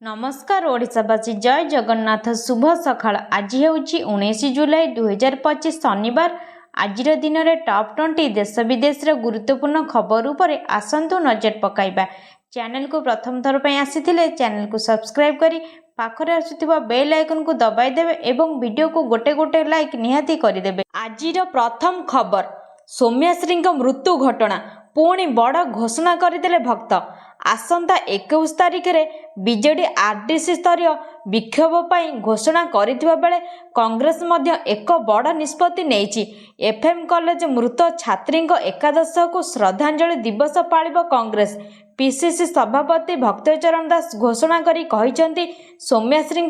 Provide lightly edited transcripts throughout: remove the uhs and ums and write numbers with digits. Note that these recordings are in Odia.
नमस्कार ओडिशावासी जय जगन्नाथ शुभ सकाळ। आज ହେଉଛି 19 जुलाई 2025 शनिवार। आज दिन में टॉप 20 देश विदेश गुरुत्वपूर्ण खबर उपरे आसंतु नजर पकाइबा। चैनल को प्रथम थर पर आसीथिले चैनल को सब्सक्राइब करी पाखरे आसुथिबा बेल आइकन को दबाई देबे एवं वीडियो को गोटे गोटे लाइक निहाती करिदेबे। आजिर प्रथम खबर सौम्याश्री मृत्यु घटना पुणी बड़ घोषणा करदेले भक्त। आसंता 21 तारिख में बीजेडी आरडीसी स्तरीय विक्षोभ पर घोषणा करिथिबा बेले कांग्रेस मध्य एक बड़ निष्पत्ति नेइछि। एफएम कॉलेज मृत छात्री एकादश को श्रद्धांजलि दिवस पालिब कांग्रेस। पीसीसी सभापति भक्तचरण दास घोषणा करी कहिसेंति सौम्याश्री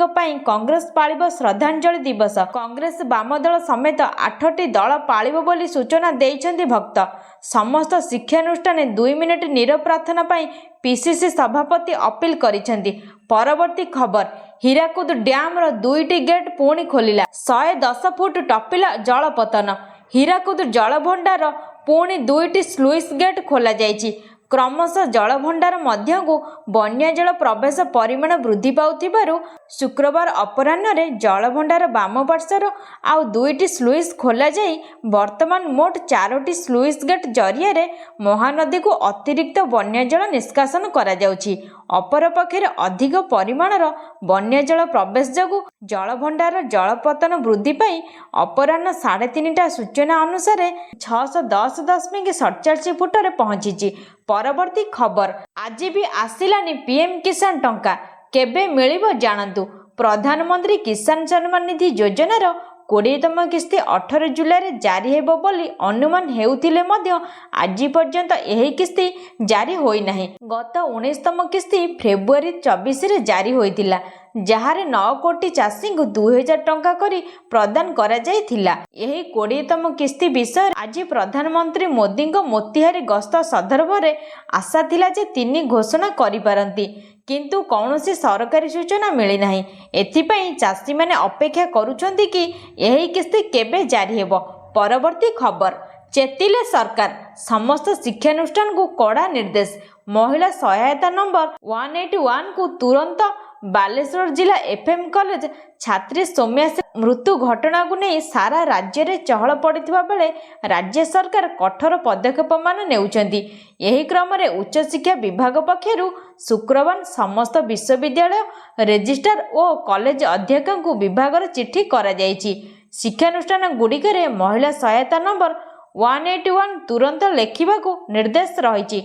कांग्रेस पालिब श्रद्धांजलि दिवस। कांग्रेस वाम दल समेत 8टी दल पालिब बोली सूचना देइछंति भक्त। समस्त शिक्षानुष्ठान 2 मिनिट नीरव प्रार्थना पाई पीसीसी सभापति अपील करिसेंति। परवर्ती खबर हीराकुद डैम रो 2टी गेट पुणी खोलिला। 110 फुट टपिला जलपतन। हीराकुद जलभंडार पुणी 2टी स्लुइस गेट खोला जाइछि। क्रमशः जलभंडार मध्य को बन्या जल प्रवेश परिमाण वृद्धि पाउथिबारु शुक्रवार अपराह्न रे जलभंडार बाम पार्श्वर आउ 2टी स्लुइस खोला जाई वर्तमान मोट 4टी स्लुइस गेट जरिया रे महानदी को अतिरिक्त बन्या जल निष्कासन करा जाउछि। अपरपक्षे अधिक परिमाणर बन्या जल प्रवेश जगु जलभंडार जलपतन वृद्धि पाई अपराह्न 3:30 सूचना अनुसार 610.47 फुट पहुंची। परवर्ती खबर आज भी आसिलानी पीएम किसान टंका केबे मिलिबो जानंतु। प्रधानमंत्री किसान सम्मान निधि योजनार 20तम किस्ती 18 जुलाई जारी हेबो बोली अनुमान हेउथिले मध्य आज पर्यंत एही किस्ती जारी होई नाही। गत 19तम किस्ती फेब्रुआरी 24 रे जारी होइतिला जहारे 9 कोटी चाषी को 2000 टंका करी प्रदान करा जाइथिला। एही 20तम किस्ती विषय आज प्रधानमंत्री मोदी को मोतिहारी गस्त संदर्भ में आशा थिला जे 3 घोषणा करि पारंती किंतु कौनसी सरकारी सूचना मिली नाही। एथिपई चाषी माने अपेक्षा करूछंती कि एही किस्ती केबे जारी हेबो। परवर्ती खबर चेतिले सरकार समस्त शिक्षानुष्ठान को कड़ा निर्देश। महिला सहायता नंबर 181 को तुरंत बालेश्वर जिला एफएम कॉलेज छात्री सौम्याश्री मृत्यु घटना को नहीं सारा राज्य में चहल पड़ता बेले राज्य सरकार कठोर पदक्षेप मान नेउछंती। एही क्रम में उच्च शिक्षा विभाग पक्षरु शुक्रवार समस्त विश्वविद्यालय रेजिस्ट्रार और कॉलेज अध्यक्ष को विभाग चिठी करा जाइछि। शिक्षानुष्ठान गुड़िकरे महिला सहायता नंबर 181 तुरंत लेखिबा को निर्देश रही।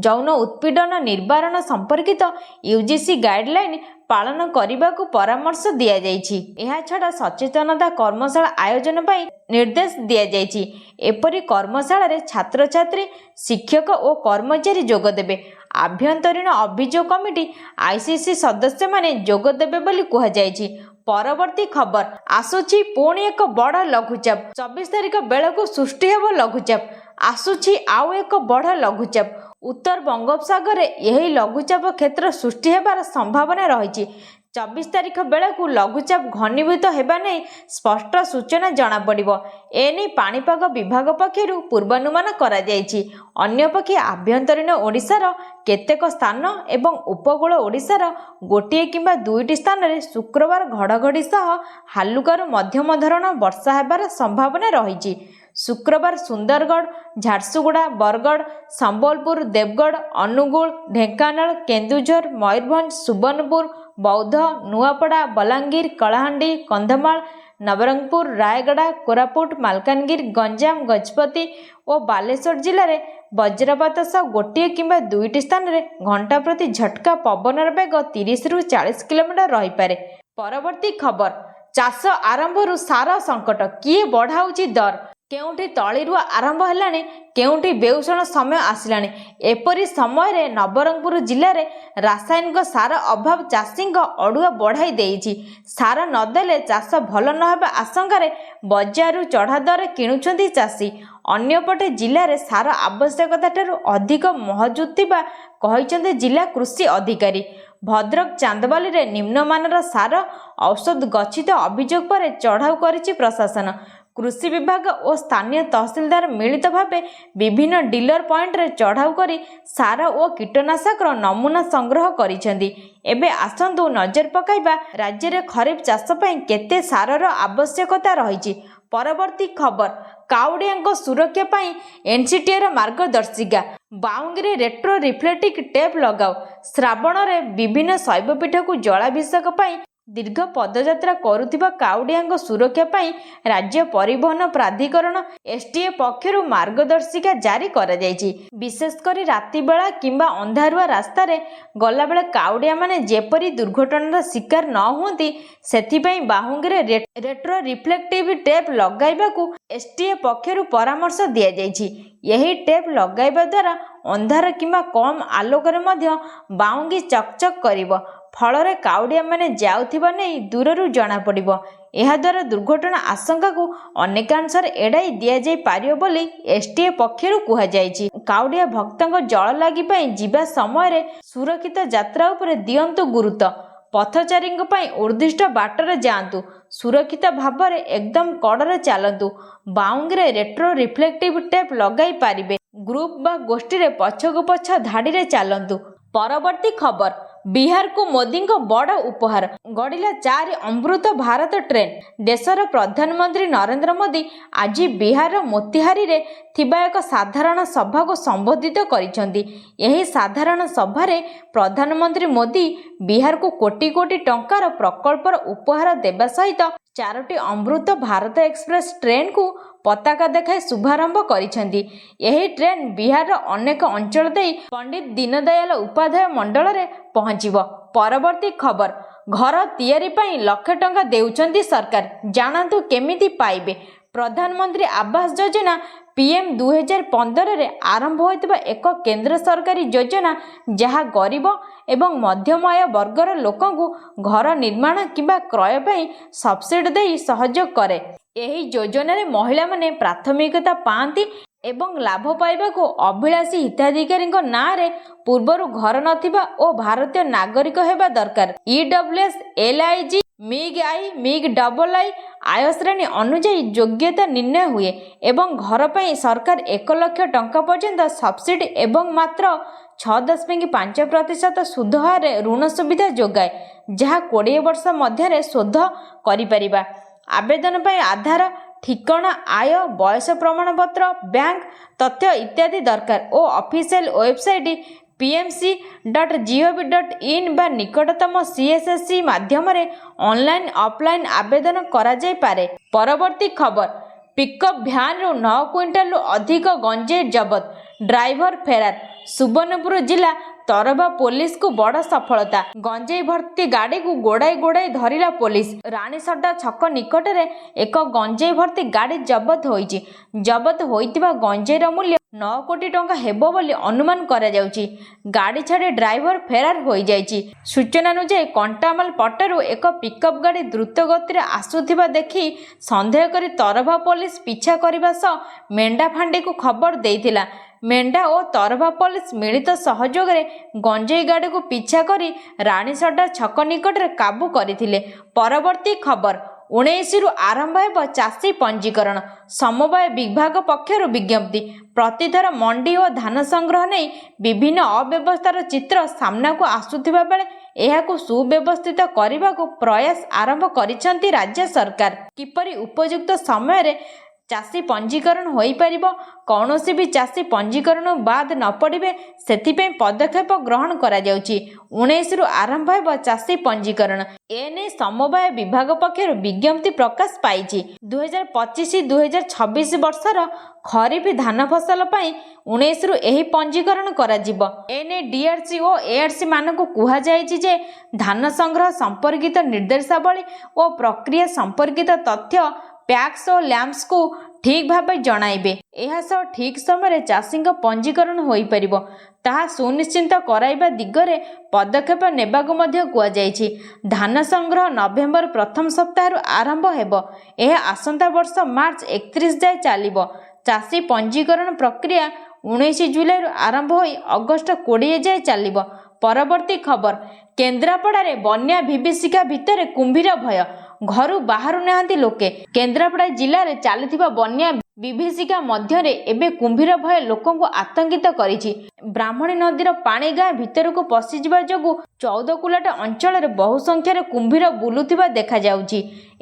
यौन उत्पीड़न निवारण संपर्कित यूजीसी गाइडलाइन पालन करने को परामर्श दिया जाइछि। एहा छड़ा सचेतनता कर्मशाला आयोजन पर निर्देश दिया जाइछि। एपरि कर्मशाला रे छात्र छात्री शिक्षक और कर्मचारी जोग देबे। आभ्यंतरीण अभियोग कमिटी आईसीसी सदस्य माने जोग देबे बोली कहा जाइछि। परवर्ती खबर आसुछि पुणी एक बड़ लघुचाप। 24 तारिख बेलू सृष्टि हेब लघुचाप। आसुछि आउ एक बड़ लघुचाप। उत्तर बंगोपसागर यही लघुचाप क्षेत्र सृष्टि हेबार संभावना रही। 24 तारिख बेलू लघुचाप घनीभूत हेबा नहीं स्पष्ट सूचना जना पड़िबो। एने पाणीपाग विभाग पक्षरु पूर्वानुमान करा जाइछि। अन्यपक्षे आभ्यंतरीण ओडिशार केतेक स्थान एवं उपकूल ओडिशार गोटिए किंबा 2टी स्थान रे शुक्रवार घड़घड़ी सह हालुकारू मध्यम धरण वर्षा हेबार संभावना रही। शुक्रवार सुंदरगढ़ झारसुगुड़ा बरगढ़ संबलपुर देवगढ़ अनुगुल ढेंकानाल केन्दुझर मयूरभंज सुवर्णपुर बौद्ध नुआपड़ा बलांगीर कलाहांडी कंधमाल नवरंगपुर रायगड़ा कोरापुट मालकानगिरी गंजाम गजपति और बालेश्वर जिले में वज्रपात सह गोटिए किंबा 2टी स्थान रे घंटा प्रति झटका पवनर बेग 30 रु 40 किलोमीटर रही पारे। परवर्ती खबर चाष आरंभ सार संकट किए बढ़ाउछि दर। केउठी तळीरु आरंभ हेलानी केउठी बेउषण समय आसिलानी। एपरी समय रे नवरंगपुर जिले में रासायनिक सार अभाव चाषी अड़ुआ बढ़ाई देइछि। सार नदेले चाष भल नहेबा आशंका बजारू चढ़ा दर किणुछंती चाषी। अन्यपटे जिले में सार आवश्यकता ठारू अधिक महजूद थिबा कहिसेंती जिला कृषि अधिकारी। भद्रक चांदबाली रे निम्नमानर सार औषध गच्छित अभियोग पर चढ़ाऊ करिछि प्रशासन। कृषि विभाग और स्थानीय तहसीलदार मिलित भाव विभिन्न डीलर पॉइंट रे चढ़ाऊ करी सार और कीटनाशक नमूना संग्रह करिसेंती। एबे आसंतु नजर पकाइबा राज्य रे खरीफ चाष पई केते सारर आवश्यकता रहिछि। परवर्ती खबर काउडिया सुरक्षा पाई एनसीटीआर मार्गदर्शिका बाउंगी रेट्रो रिफ्लेक्टिव टेप लगाओ। श्रावण में विभिन्न शैवपीठ को जलाभिषेक पाई दीर्घ पदयात्रा करुथिबा काउडिया सुरक्षा पाई राज्य परिवहन प्राधिकरण एसटीए पक्षरु मार्गदर्शिका जारी करा जायछि। विशेषकर राति बेला किंबा अंधारुआ रास्ता रे गला बेले काउडिया माने जेपरी दुर्घटनार शिकार न हुंती सेथिपई बाहुंगीरे रेट्रो रिफ्लेक्टिव टेप लगाइबाकू एसटीए पक्षरु परामर्श दिया जायछि। यही टेप लगाइबा द्वारा अंधार किंबा कम आलोकरे मध्य बाहुंगी चकचक करिवो। फलरे काउडिया माने जाउथिबा नै दूररू जणा पड़िबो। एहा द्वारा दुर्घटना आशंका को अनेकांशर एड़ाई दिया जाय पारियो बोली एसटीए पक्षरु कुहा जायछि। काउडिया भक्तंग जळ लागि पई जिबा समय रे सुरक्षित यात्रा उपरे दियंतु गुरुत्व। पथचारींग पई उर्दिष्ट बाटरे जांतु। सुरक्षित भाबरे एकदम कड़रे चालंतु। बाउंगरे रेट्रो रिफ्लेक्टिव टेप लगाई पारिबे। ग्रुप बा गोष्ठी रे पछको पछ धाड़ी रे चालंतु। परवर्ती खबर बिहार को मोदी को बड़ उपहार गड़िला 4 अमृत भारत ट्रेन। देशर प्रधानमंत्री नरेंद्र मोदी आज बिहार मोतिहारी रे थिबा एक साधारण सभा को संबोधित करिसेंती। यही साधारण सभा रे प्रधानमंत्री मोदी बिहार को कोटी कोटी टंकार प्रकल्पर उपहार देबा सहित 4टी अमृत भारत एक्सप्रेस ट्रेन को पताका देखाई शुभारंभ करिसेंती। यही ट्रेन बिहार अनेक अंचल देई पंडित दीनदयाल उपाध्याय मंडल रे पहुंचीबो। परवर्ती खबर घर तैयारी पई लाख टंका देउचंती सरकार। जानंतु केमिति पाइबे। प्रधानमंत्री आवास योजना पीएम 2015 रे आरंभ होइतबा एक केंद्र सरकारी योजना जहा गरीब एवं मध्यम आय वर्गर लोकंकु घर निर्माण किंबा क्रय पई सब्सिडी देई सहयोग करे। एही योजना रे महिला माने प्राथमिकता पांती एवं लाभ पाइबा को अभिलाषी हिताधिकारी नाँ रे पूर्वर घर नथिबा ओ भारतीय नागरिक हेबा दरकार। EWS LIG MIG double I आय श्रेणी अनुଯାयी योग्यता निर्णय हुए एवं घर पर सरकार 1 लाख टंका पर्यंत सब्सिडी एवं मात्र 6.5% सुध हार ऋण सुविधा जोगाए जहाँ 20 वर्ष मध्य शोध करिपरिबा। आवेदन पर आधार ठिकाना आय बयस प्रमाणपत्र बैंक तथ्य इत्यादि दरकार ओ ऑफिशियल वेबसाइट pmc.gov.in बा निकटतम CSSC माध्यम रे ऑनलाइन ऑफलाइन आवेदन करा जाय पारे। परवर्ती खबर पिकअप भ्यान रु 9 क्विंटाल अधिक गंजेई जबत ड्राइवर फेरार। सुवर्णपुर जिला तरभा पुलिस को बड़ सफलता। गंजेई भर्ती गाड़ी को गोड़ाई धरिला पुलिस। रानीसड्डा छक निकट रे एक गंजेई भर्ती गाड़ी जबत होईची। जबत होइतिबा गंजेईर मूल्य 9 कोटी टंका हेबो बोली अनुमान करा जाउची। गाड़ी छाड़ी ड्राइवर फेरार होई जाइची। सूचना अनुसार कंटामाल पटरु एक पिकअप गाड़ी द्रुत गति रे आसुथिबा देखि संदेह करी तरभा पुलिस पीछा करबा सह मेंढा फांडी को खबर देइथिला। मेंढा और तरभा पुलिस मिलित सहयोग रे गंजेई गाड़ी को पीछा करी रानीसड्डा छक निकट रे काबू करथिले। परवर्ती खबर 19 रु आरंभ हेब चाषी पंजीकरण। समवाय विभाग पक्षर विज्ञप्ति। प्रतिथर मंडी और धान संग्रह नहीं विभिन्न अव्यवस्थार चित्र सामना को आसुथिबा बेले एहाकु सुव्यवस्थित करने को प्रयास आरंभ करिसेंती राज्य सरकार। किपरि उपयुक्त समय रे चाषी पंजीकरण होई परिबो कौनसी भी चाषी पंजीकरण बाद न पड़े से पदक्षेप ग्रहण करा जाउची। 19 रु आरंभ हेब चाषी पंजीकरण। एने समवाय विभाग पक्षर विज्ञप्ति प्रकाश पाइछि। 2025-2026 वर्षर खरीफ धान फसल पाई 19 रु एही पंजीकरण करा जिवो। एने डीआरसी और एआरसी मानकु कुहा जायछि जे धान संग्रह संपर्कित निर्देशावली और प्रक्रिया संपर्कित तथ्य पैक्स और लैंप्स को ठीक भाव जणाइबे। यह सब ठीक समय चाषी पंजीकरण होई परिबो ताहा सुनिश्चित कराइबा दिगरे पदक्षेप नेबाकु मध्य कुआ जायछि। धान संग्रह नवेम्बर प्रथम सप्ताह आरंभ हेबो। यह आसंता वर्ष मार्च 31 जाए चलिबो। चाषी पंजीकरण प्रक्रिया 19 जुलाई आरंभ होई अगस्त 20 जाए चलिबो। परवर्ती खबर केन्द्रापड़ा रे बन्या विभीषिका भितर कुंभीर भय। ଘରୁ ବାହାରୁ ନାହାନ୍ତି ଲୋକେ। କେନ୍ଦ୍ରାପଡ଼ା ଜିଲ୍ଲାରେ ଚାଲିଥିବା ବନ୍ୟା ବିଭୀଷିକା ମଧ୍ୟରେ ଏବେ କୁମ୍ଭୀର ଭୟ ଲୋକଙ୍କୁ ଆତଙ୍କିତ କରିଛି। ବ୍ରାହ୍ମଣୀ ନଦୀର ପାଣି ଗାଁ ଭିତରକୁ ପଶିଯିବା ଯୋଗୁଁ 14କୁଲାଟ ଅଞ୍ଚଳରେ ବହୁ ସଂଖ୍ୟାରେ କୁମ୍ଭୀର ବୁଲୁଥିବା ଦେଖାଯାଉଛି।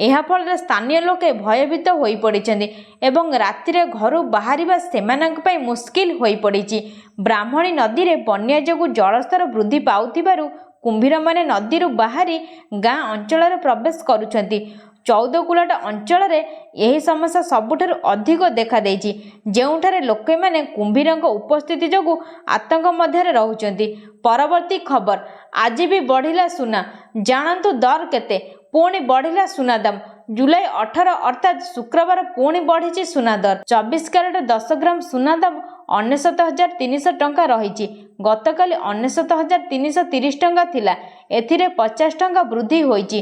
ଏହାଫଳରେ ସ୍ଥାନୀୟ ଲୋକେ ଭୟଭୀତ ହୋଇପଡ଼ିଛନ୍ତି ଏବଂ ରାତିରେ ଘରୁ ବାହାରିବା ସେମାନଙ୍କ ପାଇଁ ମୁସ୍କିଲ ହୋଇପଡ଼ିଛି। ବ୍ରାହ୍ମଣୀ ନଦୀରେ ବନ୍ୟା ଯୋଗୁଁ ଜଳସ୍ତର ବୃଦ୍ଧି ପାଉଥିବାରୁ କୁମ୍ଭୀରମାନେ ନଦୀରୁ ବାହାରି ଗାଁ ଅଞ୍ଚଳରେ ପ୍ରବେଶ କରୁଛନ୍ତି। 14କୁଲାଟ ଅଞ୍ଚଳରେ ଏହି ସମସ୍ୟା ସବୁଠାରୁ ଅଧିକ ଦେଖାଦେଇଛି, ଯେଉଁଠାରେ ଲୋକମାନେ କୁମ୍ଭୀରଙ୍କ ଉପସ୍ଥିତି ଯୋଗୁଁ ଆତଙ୍କ ମଧ୍ୟରେ ରହୁଛନ୍ତି। ପରବର୍ତ୍ତୀ ଖବର, ଆଜି ବି ବଢ଼ିଲା ସୁନା, ଜାଣନ୍ତୁ ଦର କେତେ? ପୁଣି ବଢ଼ିଲା ସୁନା ଦାମ। ଜୁଲାଇ 18 ଅର୍ଥାତ୍ ଶୁକ୍ରବାର ପୁଣି ବଢ଼ିଛି ସୁନା ଦର। 24 କ୍ୟାରେଟ 10 ଗ୍ରାମ ସୁନା ଦାମ 99,300 ଟଙ୍କା ରହିଛି। ଗତକାଲି 99,330 ଟଙ୍କା ଥିଲା। ଏଥିରେ 50 ଟଙ୍କା ବୃଦ୍ଧି ହୋଇଛି।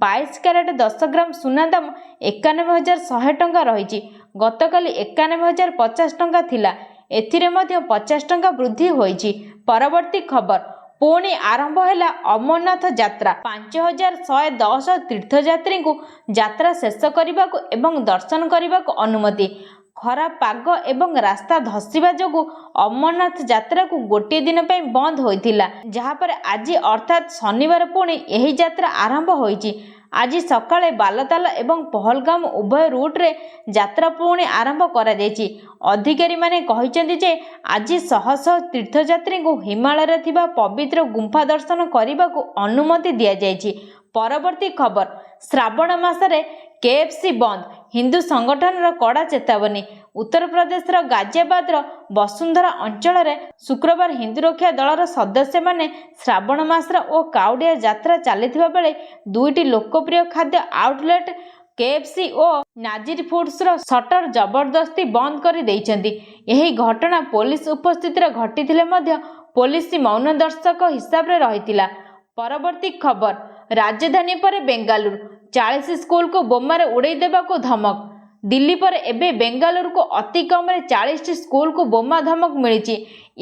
22 କ୍ୟାରେଟ 10 ଗ୍ରାମ ସୁନା ଦାମ 91,100 ଟଙ୍କା ରହିଛି। ଗତକାଲି 91,050 ଟଙ୍କା ଥିଲା। ଏଥିରେ ମଧ୍ୟ 50 ଟଙ୍କା ବୃଦ୍ଧି ହୋଇଛି। ପରବର୍ତ୍ତୀ ଖବର, ପୁଣି ଆରମ୍ଭ ହେଲା ଅମରନାଥ ଯାତ୍ରା। 5,110 ତୀର୍ଥଯାତ୍ରୀଙ୍କୁ ଯାତ୍ରା ଶେଷ କରିବାକୁ ଏବଂ ଦର୍ଶନ କରିବାକୁ ଅନୁମତି। ଖରାପ ପାଗ ଏବଂ ରାସ୍ତା ଧସିବା ଯୋଗୁଁ ଅମରନାଥ ଯାତ୍ରାକୁ ଗୋଟିଏ ଦିନ ପାଇଁ ବନ୍ଦ ହୋଇଥିଲା, ଯାହାପରେ ଆଜି ଅର୍ଥାତ୍ ଶନିବାର ପୁଣି ଏହି ଯାତ୍ରା ଆରମ୍ଭ ହୋଇଛି। ଆଜି ସକାଳେ ବାଲତାଲ ଏବଂ ପହଲଗାମ ଉଭୟ ରୁଟ୍ରେ ଯାତ୍ରା ପୁଣି ଆରମ୍ଭ କରାଯାଇଛି। ଅଧିକାରୀମାନେ କହିଛନ୍ତି ଯେ ଆଜି ଶହ ଶହ ତୀର୍ଥଯାତ୍ରୀଙ୍କୁ ହିମାଳୟରେ ଥିବା ପବିତ୍ର ଗୁମ୍ଫା ଦର୍ଶନ କରିବାକୁ ଅନୁମତି ଦିଆଯାଇଛି। ପରବର୍ତ୍ତୀ ଖବର, ଶ୍ରାବଣ ମାସରେ KFC ବନ୍ଦ, ହିନ୍ଦୁ ସଂଗଠନର କଡ଼ା ଚେତାବନୀ। ଉତ୍ତରପ୍ରଦେଶର ଗାଜିଆବାଦର ବସୁନ୍ଧରା ଅଞ୍ଚଳରେ ଶୁକ୍ରବାର ହିନ୍ଦୁ ରକ୍ଷା ଦଳର ସଦସ୍ୟମାନେ ଶ୍ରାବଣ ମାସର ଓ କାଉଡ଼ିଆ ଯାତ୍ରା ଚାଲିଥିବା ବେଳେ ଦୁଇଟି ଲୋକପ୍ରିୟ ଖାଦ୍ୟ ଆଉଟଲେଟ୍ KFC ଓ ନାଜିର ଫୁଡ୍ସର ସଟର ଜବରଦସ୍ତି ବନ୍ଦ କରି ଦେଇଛନ୍ତି। ଏହି ଘଟଣା ପୋଲିସ ଉପସ୍ଥିତିରେ ଘଟିଥିଲେ ମଧ୍ୟ ପୋଲିସ ମୌନ ଦର୍ଶକ ହିସାବରେ ରହିଥିଲା। ପରବର୍ତ୍ତୀ ଖବର, ରାଜଧାନୀ ପରେ ବେଙ୍ଗାଲୁରୁ, 40 ସ୍କୁଲକୁ ବୋମାରେ ଉଡ଼ାଇ ଦେବାକୁ ଧମକ। ଦିଲ୍ଲୀ ପରେ ଏବେ ବେଙ୍ଗାଲୁରୁକୁ ଅତି କମରେ 40ଟି ସ୍କୁଲକୁ ବୋମା ଧମକ ମିଳିଛି।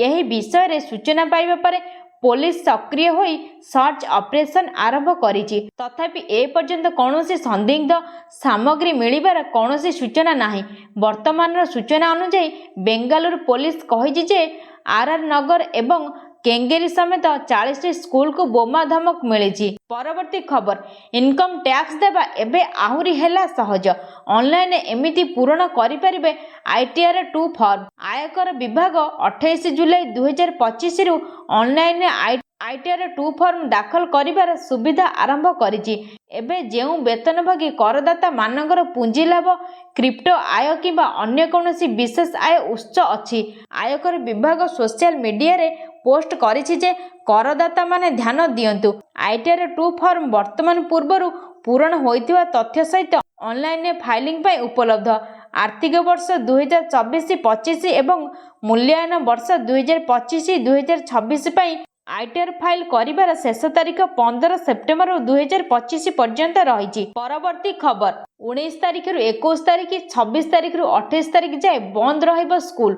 ଏହି ବିଷୟରେ ସୂଚନା ପାଇବା ପରେ ପୋଲିସ ସକ୍ରିୟ ହୋଇ ସର୍ଚ୍ଚ ଅପରେସନ ଆରମ୍ଭ କରିଛି। ତଥାପି ଏପର୍ଯ୍ୟନ୍ତ କୌଣସି ସନ୍ଦିଗ୍ଧ ସାମଗ୍ରୀ ମିଳିବାର କୌଣସି ସୂଚନା ନାହିଁ। ବର୍ତ୍ତମାନର ସୂଚନା ଅନୁଯାୟୀ ବେଙ୍ଗାଲୁରୁ ପୋଲିସ କହିଛି ଯେ RR ନଗର ଏବଂ କେଙ୍ଗେରି ସମେତ 40ଟି ସ୍କୁଲକୁ ବୋମା ଧମକ ମିଳିଛି। ପରବର୍ତ୍ତୀ ଖବର, ଇନକମ୍ ଟ୍ୟାକ୍ସ ଦେବା ଏବେ ଆହୁରି ହେଲା ସହଜ। ଅନଲାଇନରେ ଏମିତି ପୂରଣ କରିପାରିବେ ITR 2 ଫର୍ମ। ଆୟକର ବିଭାଗ 28 ଜୁଲାଇ 2025ରୁ ଅନଲାଇନରେ ITR 2 ଫର୍ମ ଦାଖଲ କରିବାର ସୁବିଧା ଆରମ୍ଭ କରିଛି। ଏବେ ଯେଉଁ ବେତନଭୋଗୀ କରଦାତା ମାନଙ୍କର ପୁଞ୍ଜି ଲାଭ, କ୍ରିପ୍ଟୋ ଆୟ କିମ୍ବା ଅନ୍ୟ କୌଣସି ବିଶେଷ ଆୟ ଉତ୍ସ ଅଛି, ଆୟକର ବିଭାଗ ସୋସିଆଲ ମିଡିଆରେ ପୋଷ୍ଟ କରିଛି ଯେ କରଦାତାମାନେ ଧ୍ୟାନ ଦିଅନ୍ତୁ। ITR 2 ଫର୍ମ ବର୍ତ୍ତମାନ ପୂର୍ବରୁ ପୂରଣ ହୋଇଥିବା ତଥ୍ୟ ସହିତ ଅନଲାଇନରେ ଫାଇଲିଂ ପାଇଁ ଉପଲବ୍ଧ। ଆର୍ଥିକ ବର୍ଷ 2024-25 ଏବଂ ମୂଲ୍ୟାୟନ ବର୍ଷ 2025-2026 ପାଇଁ ITR ଫାଇଲ କରିବାର ଶେଷ ତାରିଖ 15 ସେପ୍ଟେମ୍ବର 2025 ପର୍ଯ୍ୟନ୍ତ ରହିଛି। ପରବର୍ତ୍ତୀ ଖବର, 19 ତାରିଖରୁ 21 ତାରିଖ, 26 ତାରିଖରୁ 28 ତାରିଖ ଯାଏ ବନ୍ଦ ରହିବ ସ୍କୁଲ।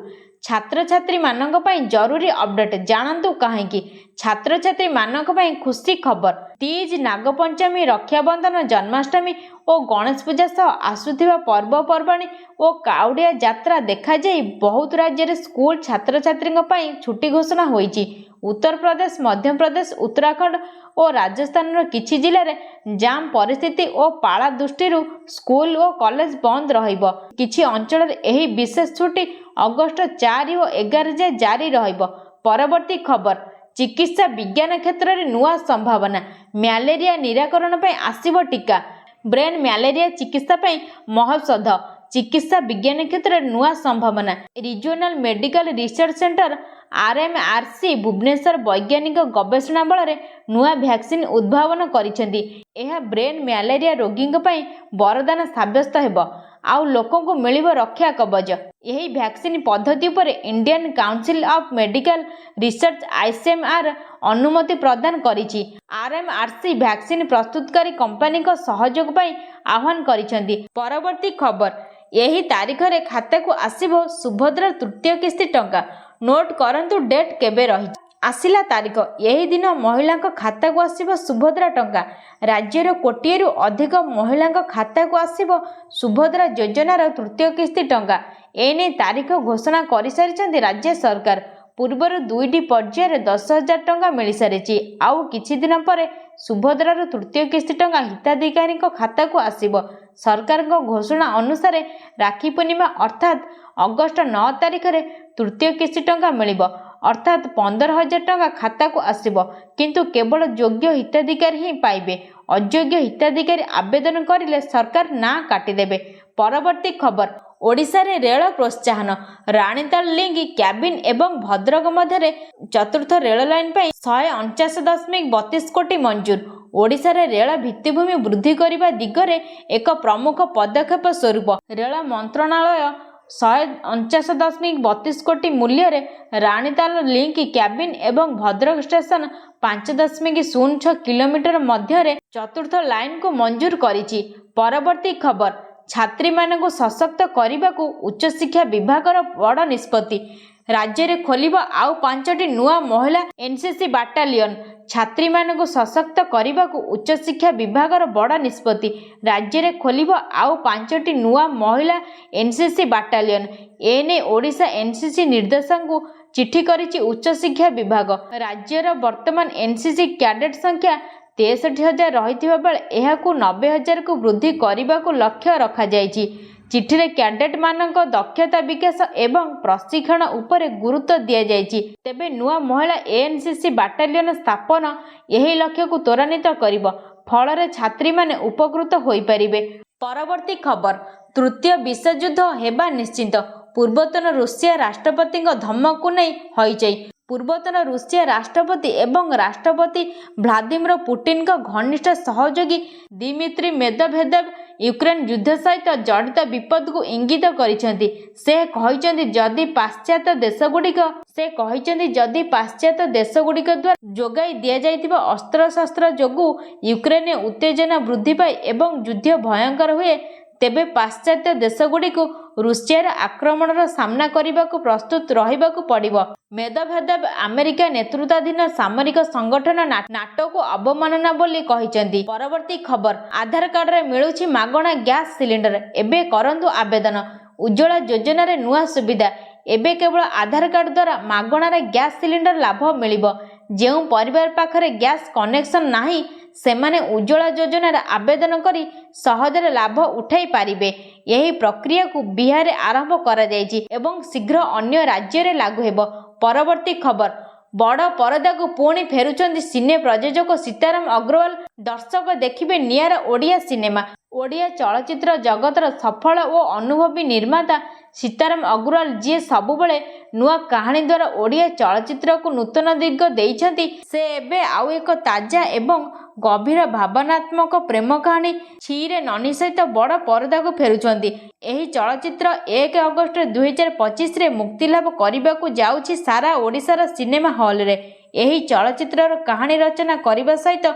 ଛାତ୍ରଛାତ୍ରୀ ମାନଙ୍କ ପାଇଁ ଜରୁରୀ ଅପଡେଟ୍, ଜାଣନ୍ତୁ କାହିଁକି? ଛାତ୍ରଛାତ୍ରୀ ମାନଙ୍କ ପାଇଁ ଖୁସି ଖବର। ତିଜ, ନାଗପଞ୍ଚମୀ, ରକ୍ଷାବନ୍ଧନ, ଜନ୍ମାଷ୍ଟମୀ ଓ ଗଣେଶ ପୂଜା ସହ ଆସୁଥିବା ପର୍ବପର୍ବାଣୀ ଓ କାଉଡ଼ିଆ ଯାତ୍ରା ଦେଖାଯାଇ ବହୁତ ରାଜ୍ୟରେ ସ୍କୁଲ ଛାତ୍ରଛାତ୍ରୀଙ୍କ ପାଇଁ ଛୁଟି ଘୋଷଣା ହୋଇଛି। ଉତ୍ତରପ୍ରଦେଶ, ମଧ୍ୟପ୍ରଦେଶ, ଉତ୍ତରାଖଣ୍ଡ ଓ ରାଜସ୍ଥାନର କିଛି ଜିଲ୍ଲାରେ ଜାମ୍ ପରିସ୍ଥିତି ଓ ପାଳା ଦୃଷ୍ଟିରୁ ସ୍କୁଲ ଓ କଲେଜ ବନ୍ଦ ରହିବ। କିଛି ଅଞ୍ଚଳରେ ଏହି ବିଶେଷ ଛୁଟି ଅଗଷ୍ଟ 4 ଓ 11 ଯାଏ ଜାରି ରହିବ। ପରବର୍ତ୍ତୀ ଖବର, ଚିକିତ୍ସା ବିଜ୍ଞାନ କ୍ଷେତ୍ରରେ ନୂଆ ସମ୍ଭାବନା, ମ୍ୟାଲେରିଆ ନିରାକରଣ ପାଇଁ ଆସିବ ଟୀକା। ବ୍ରେନ୍ ମ୍ୟାଲେରିଆ ଚିକିତ୍ସା ପାଇଁ ମହୌଷଧ, ଚିକିତ୍ସା ବିଜ୍ଞାନ କ୍ଷେତ୍ରରେ ନୂଆ ସମ୍ଭାବନା। Regional medical research centre RMRC Bhubaneswar ବୈଜ୍ଞାନିକ ଗବେଷଣା ବଳରେ ନୂଆ ଭ୍ୟାକ୍ସିନ୍ ଉଦ୍ଭାବନ କରିଛନ୍ତି। ଏହା ବ୍ରେନ୍ ମ୍ୟାଲେରିଆ ରୋଗୀଙ୍କ ପାଇଁ ବରଦାନ ସାବ୍ୟସ୍ତ ହେବ, ଆଉ ଲୋକଙ୍କୁ ମିଳିବ ରକ୍ଷା କବଚ। ଏହି ଭ୍ୟାକ୍ସିନ୍ ପଦ୍ଧତି ଉପରେ Indian council of medical research ICMR ଅନୁମତି ପ୍ରଦାନ କରିଛି। RMRC ଭ୍ୟାକ୍ସିନ୍ ପ୍ରସ୍ତୁତକାରୀ କମ୍ପାନୀଙ୍କ ସହଯୋଗ ପାଇଁ ଆହ୍ୱାନ କରିଛନ୍ତି। ପରବର୍ତ୍ତୀ ଖବର, ଏହି ତାରିଖରେ ଖାତାକୁ ଆସିବ ସୁଭଦ୍ରା ତୃତୀୟ କିସ୍ତି ଟଙ୍କା। ନୋଟ୍ କରନ୍ତୁ ଡେଟ୍ କେବେ ରହିଛି। ଆସିଲା ତାରିଖ। ଏହି ଦିନ ମହିଳାଙ୍କ ଖାତାକୁ ଆସିବ ସୁଭଦ୍ରା ଟଙ୍କା। ରାଜ୍ୟର କୋଟିଏରୁ ଅଧିକ ମହିଳାଙ୍କ ଖାତାକୁ ଆସିବ ସୁଭଦ୍ରା ଯୋଜନାର ତୃତୀୟ କିସ୍ତି ଟଙ୍କା। ଏନେଇ ତାରିଖ ଘୋଷଣା କରିସାରିଛନ୍ତି ରାଜ୍ୟ ସରକାର। ପୂର୍ବରୁ 2ଟି ପର୍ଯ୍ୟାୟରେ 10,000 ଟଙ୍କା ମିଳିସାରିଛି। ଆଉ କିଛି ଦିନ ପରେ ସୁଭଦ୍ରାର ତୃତୀୟ କିସ୍ତି ଟଙ୍କା ହିତାଧିକାରୀଙ୍କ ଖାତାକୁ ଆସିବ। ସରକାରଙ୍କ ଘୋଷଣା ଅନୁସାରେ ରାକ୍ଷୀ ପୂର୍ଣ୍ଣିମା ଅର୍ଥାତ୍ ଅଗଷ୍ଟ 9 ତାରିଖରେ ତୃତୀୟ କିସ୍ତି ଟଙ୍କା ମିଳିବ। ଅର୍ଥାତ୍ 15,000 ଟଙ୍କା ଖାତାକୁ ଆସିବ। କିନ୍ତୁ କେବଳ ଯୋଗ୍ୟ ହିତାଧିକାରୀ ହିଁ ପାଇବେ। ଅଯୋଗ୍ୟ ହିତାଧିକାରୀ ଆବେଦନ କରିଲେ ସରକାର ନାଁ କାଟିଦେବେ। ପରବର୍ତ୍ତୀ ଖବର, ଓଡ଼ିଶାରେ ରେଳ ପ୍ରୋତ୍ସାହନ। ରାଣୀତାଲ ଲିଙ୍କ କ୍ୟାବିନ୍ ଏବଂ ଭଦ୍ରକ ମଧ୍ୟରେ ଚତୁର୍ଥ ରେଳ ଲାଇନ ପାଇଁ 149.32 କୋଟି ମଞ୍ଜୁର। ଓଡ଼ିଶାରେ ରେଳ ଭିତ୍ତିଭୂମି ବୃଦ୍ଧି କରିବା ଦିଗରେ ଏକ ପ୍ରମୁଖ ପଦକ୍ଷେପ ସ୍ୱରୂପ ରେଳ ମନ୍ତ୍ରଣାଳୟ 149.32 କୋଟି ମୂଲ୍ୟରେ ରାଣୀତାଲ ଲିଙ୍କ କ୍ୟାବିନ୍ ଏବଂ ଭଦ୍ରକ ଷ୍ଟେସନ 5.06 କିଲୋମିଟର ମଧ୍ୟରେ ଚତୁର୍ଥ ଲାଇନକୁ ମଞ୍ଜୁର କରିଛି। ପରବର୍ତ୍ତୀ ଖବର, ଛାତ୍ରୀମାନଙ୍କୁ ସଶକ୍ତ କରିବାକୁ ଉଚ୍ଚଶିକ୍ଷା ବିଭାଗର ବଡ଼ ନିଷ୍ପତ୍ତି। ରାଜ୍ୟରେ ଖୋଲିବ ଆଉ 5ଟି ନୂଆ ମହିଳା ଏନସିସି ବାଟାଲିୟନ। ଛାତ୍ରୀମାନଙ୍କୁ ସଶକ୍ତ କରିବାକୁ ଉଚ୍ଚଶିକ୍ଷା ବିଭାଗର ବଡ଼ ନିଷ୍ପତ୍ତି। ରାଜ୍ୟରେ ଖୋଲିବ ଆଉ 5ଟି ନୂଆ ମହିଳା ଏନସିସି ବାଟାଲିୟନ। ଏନେଇ ଓଡ଼ିଶା ଏନସିସି ନିର୍ଦ୍ଦେଶକଙ୍କୁ ଚିଠି କରିଛି ଉଚ୍ଚଶିକ୍ଷା ବିଭାଗ। ରାଜ୍ୟର ବର୍ତ୍ତମାନ ଏନସିସି କ୍ୟାଡେଟ୍ ସଂଖ୍ୟା 63,000 ରହିଥିବା ବେଳେ ଏହାକୁ 90,000କୁ ବୃଦ୍ଧି କରିବାକୁ ଲକ୍ଷ୍ୟ ରଖାଯାଇଛି। ଚିଠିରେ କ୍ୟାଡେଟ୍ମାନଙ୍କ ଦକ୍ଷତା ବିକାଶ ଏବଂ ପ୍ରଶିକ୍ଷଣ ଉପରେ ଗୁରୁତ୍ୱ ଦିଆଯାଇଛି। ତେବେ ନୂଆ ମହିଳା ଏଏନସିସି ବାଟାଲିୟନ ସ୍ଥାପନ ଏହି ଲକ୍ଷ୍ୟକୁ ତ୍ୱରାନ୍ୱିତ କରିବ। ଫଳରେ ଛାତ୍ରୀମାନେ ଉପକୃତ ହୋଇପାରିବେ। ପରବର୍ତ୍ତୀ ଖବର, ତୃତୀୟ ବିଶ୍ୱଯୁଦ୍ଧ ହେବା ନିଶ୍ଚିତ। ପୂର୍ବତନ ରୁଷିଆ ରାଷ୍ଟ୍ରପତିଙ୍କ ଧମକକୁ ନେଇ ହଇଚଇ। ପୂର୍ବତନ ରୁଷିଆ ରାଷ୍ଟ୍ରପତି ଏବଂ ରାଷ୍ଟ୍ରପତି ଭ୍ଲାଦିମିର ପୁଟିନଙ୍କ ଘନିଷ୍ଠ ସହଯୋଗୀ ଦିମିତ୍ରି ମେଦଭେଦେଭ ୟୁକ୍ରେନ ଯୁଦ୍ଧ ସହିତ ଜଡ଼ିତ ବିପଦକୁ ଇଙ୍ଗିତ କରିଛନ୍ତି। ସେ କହିଛନ୍ତି ଯଦି ପାଶ୍ଚାତ୍ୟ ଦେଶଗୁଡ଼ିକ ଦ୍ୱାରା ଯୋଗାଇ ଦିଆଯାଇଥିବା ଅସ୍ତ୍ରଶସ୍ତ୍ର ଯୋଗୁଁ ୟୁକ୍ରେନରେ ଉତ୍ତେଜନା ବୃଦ୍ଧି ପାଏ ଏବଂ ଯୁଦ୍ଧ ଭୟଙ୍କର ହୁଏ, ତେବେ ପାଶ୍ଚାତ୍ୟ ଦେଶଗୁଡ଼ିକୁ ରୁଷିଆର ଆକ୍ରମଣର ସାମ୍ନା କରିବାକୁ ପ୍ରସ୍ତୁତ ରହିବାକୁ ପଡ଼ିବ। ମେଦଭେଦେଭ ଆମେରିକା ନେତୃତ୍ୱାଧୀନ ସାମରିକ ସଂଗଠନ ନାଟୋକୁ ଅବମାନନା ବୋଲି କହିଛନ୍ତି। ପରବର୍ତ୍ତୀ ଖବର, ଆଧାର କାର୍ଡରେ ମିଳୁଛି ମାଗଣା ଗ୍ୟାସ ସିଲିଣ୍ଡର। ଏବେ କରନ୍ତୁ ଆବେଦନ। ଉଜ୍ଜ୍ୱଳା ଯୋଜନାରେ ନୂଆ ସୁବିଧା। ଏବେ କେବଳ ଆଧାର କାର୍ଡ ଦ୍ୱାରା ମାଗଣାରେ ଗ୍ୟାସ ସିଲିଣ୍ଡର ଲାଭ ମିଳିବ। ଯେଉଁ ପରିବାର ପାଖରେ ଗ୍ୟାସ କନେକ୍ସନ ନାହିଁ ସେମାନେ ଉଜ୍ଜ୍ୱଳା ଯୋଜନାରେ ଆବେଦନ କରି ସହଜରେ ଲାଭ ଉଠାଇ ପାରିବେ। ଏହି ପ୍ରକ୍ରିୟାକୁ ବିହାରରେ ଆରମ୍ଭ କରାଯାଇଛି ଏବଂ ଶୀଘ୍ର ଅନ୍ୟ ରାଜ୍ୟରେ ଲାଗୁ ହେବ। ପରବର୍ତ୍ତୀ ଖବର, ବଡ଼ ପରଦାକୁ ପୁଣି ଫେରୁଛନ୍ତି ସିନେ ପ୍ରଯୋଜକ ସୀତାରାମ ଅଗ୍ରୱାଲ। ଦର୍ଶକ ଦେଖିବେ ନିଆରା ଓଡ଼ିଆ ସିନେମା। ଓଡ଼ିଆ ଚଳଚ୍ଚିତ୍ର ଜଗତର ସଫଳ ଓ ଅନୁଭବୀ ନିର୍ମାତା ସୀତାରାମ ଅଗ୍ରୱାଲ, ଯିଏ ସବୁବେଳେ ନୂଆ କାହାଣୀ ଦ୍ୱାରା ଓଡ଼ିଆ ଚଳଚ୍ଚିତ୍ରକୁ ନୂତନ ଦିଗ ଦେଇଛନ୍ତି, ସେ ଏବେ ଆଉ ଏକ ତାଜା ଏବଂ ଗଭୀର ଭାବନାତ୍ମକ ପ୍ରେମ କାହାଣୀ ଛିରେ ନନି ସହିତ ବଡ଼ ପରଦାକୁ ଫେରୁଛନ୍ତି। ଏହି ଚଳଚ୍ଚିତ୍ର 1 ଅଗଷ୍ଟ 2025ରେ ମୁକ୍ତିଲାଭ କରିବାକୁ ଯାଉଛି ସାରା ଓଡ଼ିଶାର ସିନେମା ହଲରେ। ଏହି ଚଳଚ୍ଚିତ୍ରର କାହାଣୀ ରଚନା କରିବା ସହିତ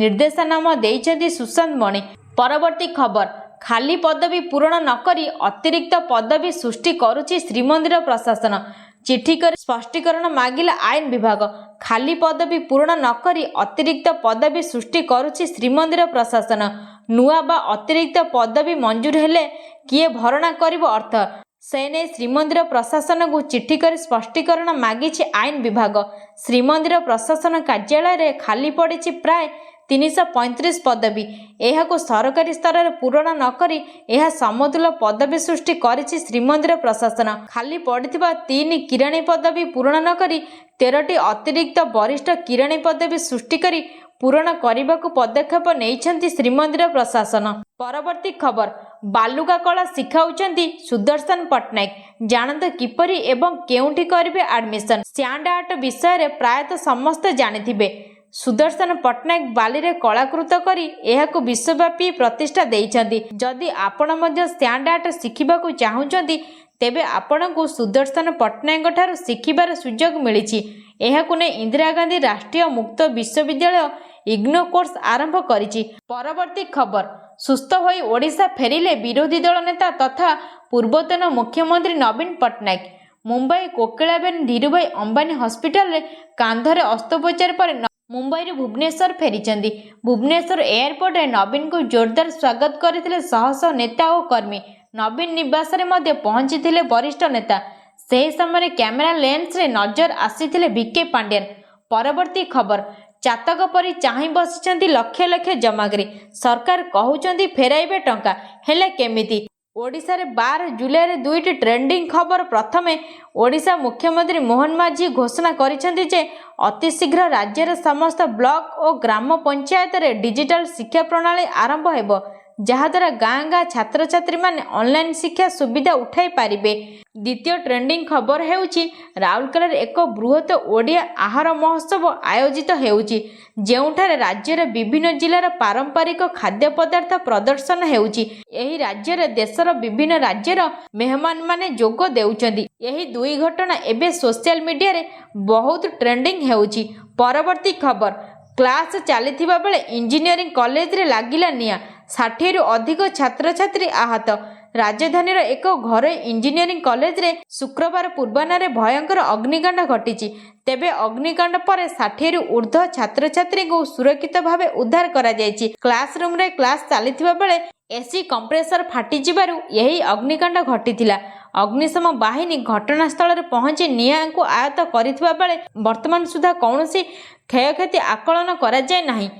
ନିର୍ଦ୍ଦେଶନାମା ଦେଇଛନ୍ତି ସୁଶାନ୍ତ ମଣି। ପରବର୍ତ୍ତୀ ଖବର, ଖାଲି ପଦବୀ ପୂରଣ ନକରି ଅତିରିକ୍ତ ପଦବୀ ସୃଷ୍ଟି କରୁଛି ଶ୍ରୀମନ୍ଦିର ପ୍ରଶାସନ। ଚିଠି କରି ସ୍ପଷ୍ଟୀକରଣ ମାଗିଲା ଆଇନ ବିଭାଗ। ଖାଲି ପଦବୀ ପୂରଣ ନକରି ଅତିରିକ୍ତ ପଦବୀ ସୃଷ୍ଟି କରୁଛି ଶ୍ରୀମନ୍ଦିର ପ୍ରଶାସନ। ନୂଆ ବା ଅତିରିକ୍ତ ପଦବୀ ମଞ୍ଜୁର ହେଲେ କିଏ ଭରଣା କରିବ ଅର୍ଥ? ସେ ନେଇ ଶ୍ରୀମନ୍ଦିର ପ୍ରଶାସନକୁ ଚିଠି କରି ସ୍ପଷ୍ଟୀକରଣ ମାଗିଛି ଆଇନ ବିଭାଗ। ଶ୍ରୀମନ୍ଦିର ପ୍ରଶାସନ କାର୍ଯ୍ୟାଳୟରେ ଖାଲି ପଡ଼ିଛି ପ୍ରାୟ 335 ପଦବୀ। ଏହାକୁ ସରକାରୀ ସ୍ତରରେ ପୂରଣ ନକରି ଏହା ସମତୁଲ ପଦବୀ ସୃଷ୍ଟି କରିଛି ଶ୍ରୀମନ୍ଦିର ପ୍ରଶାସନ। ଖାଲି ପଡ଼ିଥିବା 3 କିରାଣୀ ପଦବୀ ପୂରଣ ନକରି 13ଟି ଅତିରିକ୍ତ ବରିଷ୍ଠ କିରାଣୀ ପଦବୀ ସୃଷ୍ଟି କରି ପୂରଣ କରିବାକୁ ପଦକ୍ଷେପ ନେଇଛନ୍ତି ଶ୍ରୀମନ୍ଦିର ପ୍ରଶାସନ। ପରବର୍ତ୍ତୀ ଖବର, ବାଲୁକା କଳା ଶିଖାଉଛନ୍ତି ସୁଦର୍ଶନ ପଟ୍ଟନାୟକ। ଜାଣନ୍ତୁ କିପରି ଏବଂ କେଉଁଠି କରିବେ ଆଡମିସନ। ସ୍ୟାଣ୍ଡ ଆର୍ଟ ବିଷୟରେ ପ୍ରାୟତଃ ସମସ୍ତେ ଜାଣିଥିବେ। ସୁଦର୍ଶନ ପଟ୍ଟନାୟକ ବାଲିରେ କଳାକୃତ କରି ଏହାକୁ ବିଶ୍ୱବ୍ୟାପୀ ପ୍ରତିଷ୍ଠା ଦେଇଛନ୍ତି। ଯଦି ଆପଣ ମଧ୍ୟ ସ୍ୟାଣ୍ଡ ଆର୍ଟ ଶିଖିବାକୁ ଚାହୁଁଛନ୍ତି, ତେବେ ଆପଣଙ୍କୁ ସୁଦର୍ଶନ ପଟ୍ଟନାୟକଙ୍କ ଠାରୁ ଶିଖିବାର ସୁଯୋଗ ମିଳିଛି। ଏହାକୁ ନେଇ ଇନ୍ଦିରା ଗାନ୍ଧୀ ରାଷ୍ଟ୍ରୀୟ ମୁକ୍ତ ବିଶ୍ୱବିଦ୍ୟାଳୟ ଇଗ୍ନୋ କୋର୍ସ ଆରମ୍ଭ କରିଛି। ପରବର୍ତ୍ତୀ ଖବର, ସୁସ୍ଥ ହୋଇ ଓଡ଼ିଶା ଫେରିଲେ ବିରୋଧୀ ଦଳ ନେତା ତଥା ପୂର୍ବତନ ମୁଖ୍ୟମନ୍ତ୍ରୀ ନବୀନ ପଟ୍ଟନାୟକ। ମୁମ୍ବାଇ କୋକିଳାବେନ ଧୀରୁଭାଇ ଅମ୍ବାନୀ ହସ୍ପିଟାଲରେ କାନ୍ଧରେ ଅସ୍ତ୍ରୋପଚାର ପରେ ମୁମ୍ବାଇରୁ ଭୁବନେଶ୍ୱର ଫେରିଛନ୍ତି। ଭୁବନେଶ୍ୱର ଏୟାରପୋର୍ଟରେ ନବୀନଙ୍କୁ ଜୋରଦାର ସ୍ୱାଗତ କରିଥିଲେ ଶହ ଶହ ନେତା ଓ କର୍ମୀ। ନବୀନ ନିବାସରେ ମଧ୍ୟ ପହଞ୍ଚିଥିଲେ ବରିଷ୍ଠ ନେତା। ସେହି ସମୟରେ କ୍ୟାମେରା ଲେନ୍ସରେ ନଜର ଆସିଥିଲେ ଭିକେ ପାଣ୍ଡିଆନ। ପରବର୍ତ୍ତୀ ଖବର, ଚାତକ ପରି ଚାହିଁ ବସିଛନ୍ତି ଲକ୍ଷ ଲକ୍ଷ ଜମାକାରୀ। ସରକାର କହୁଛନ୍ତି ଫେରାଇବେ ଟଙ୍କା, ହେଲେ କେମିତି? ଓଡ଼ିଶାରେ 12 ଜୁଲାଇରେ ଦୁଇଟି ଟ୍ରେଣ୍ଡିଂ ଖବର। ପ୍ରଥମେ, ଓଡ଼ିଶା ମୁଖ୍ୟମନ୍ତ୍ରୀ ମୋହନ ମାଝୀ ଘୋଷଣା କରିଛନ୍ତି ଯେ ଅତିଶୀଘ୍ର ରାଜ୍ୟର ସମସ୍ତ ବ୍ଲକ ଓ ଗ୍ରାମ ପଞ୍ଚାୟତରେ ଡିଜିଟାଲ ଶିକ୍ଷା ପ୍ରଣାଳୀ ଆରମ୍ଭ ହେବ, ଯାହାଦ୍ୱାରା ଗାଁ ଗାଁ ଛାତ୍ରଛାତ୍ରୀମାନେ ଅନଲାଇନ ଶିକ୍ଷା ସୁବିଧା ଉଠାଇ ପାରିବେ। ଦ୍ୱିତୀୟ ଟ୍ରେଣ୍ଡିଂ ଖବର ହେଉଛି ରାଉରକେଲାରେ ଏକ ବୃହତ ଓଡ଼ିଆ ଆହାର ମହୋତ୍ସବ ଆୟୋଜିତ ହେଉଛି, ଯେଉଁଠାରେ ରାଜ୍ୟର ବିଭିନ୍ନ ଜିଲ୍ଲାର ପାରମ୍ପରିକ ଖାଦ୍ୟପଦାର୍ଥ ପ୍ରଦର୍ଶନ ହେଉଛି। ଏହି ରାଜ୍ୟରେ ଦେଶର ବିଭିନ୍ନ ରାଜ୍ୟର ମେହମାନମାନେ ଯୋଗ ଦେଉଛନ୍ତି। ଏହି ଦୁଇ ଘଟଣା ଏବେ ସୋସିଆଲ ମିଡିଆରେ ବହୁତ ଟ୍ରେଣ୍ଡିଂ ହେଉଛି। ପରବର୍ତ୍ତୀ ଖବର, କ୍ଲାସ ଚାଲିଥିବା ବେଳେ ଇଞ୍ଜିନିୟରିଂ କଲେଜରେ ଲାଗିଲା ନିଆଁ, 60ରୁ ଅଧିକ ଛାତ୍ରଛାତ୍ରୀ ଆହତ। ରାଜଧାନୀର ଏକ ଘରୋଇ ଇଞ୍ଜିନିୟରିଂ କଲେଜରେ ଶୁକ୍ରବାର ପୂର୍ବାହ୍ନରେ ଭୟଙ୍କର ଅଗ୍ନିକାଣ୍ଡ ଘଟିଛି। ତେବେ ଅଗ୍ନିକାଣ୍ଡ ପରେ 60ରୁ ଉର୍ଦ୍ଧ୍ୱ ଛାତ୍ରଛାତ୍ରୀଙ୍କୁ ସୁରକ୍ଷିତ ଭାବେ ଉଦ୍ଧାର କରାଯାଇଛି। କ୍ଲାସରୁମରେ କ୍ଲାସ ଚାଲିଥିବା ବେଳେ ଏସି କମ୍ପ୍ରେସର ଫାଟିଯିବାରୁ ଏହି ଅଗ୍ନିକାଣ୍ଡ ଘଟିଥିଲା। ଅଗ୍ନିଶମ ବାହିନୀ ଘଟଣାସ୍ଥଳରେ ପହଞ୍ଚି ନିଆଁକୁ ଆୟତ୍ତ କରିଥିବା ବେଳେ ବର୍ତ୍ତମାନ ସୁଦ୍ଧା କୌଣସି କ୍ଷୟକ୍ଷତି ଆକଳନ କରାଯାଇ ନାହିଁ।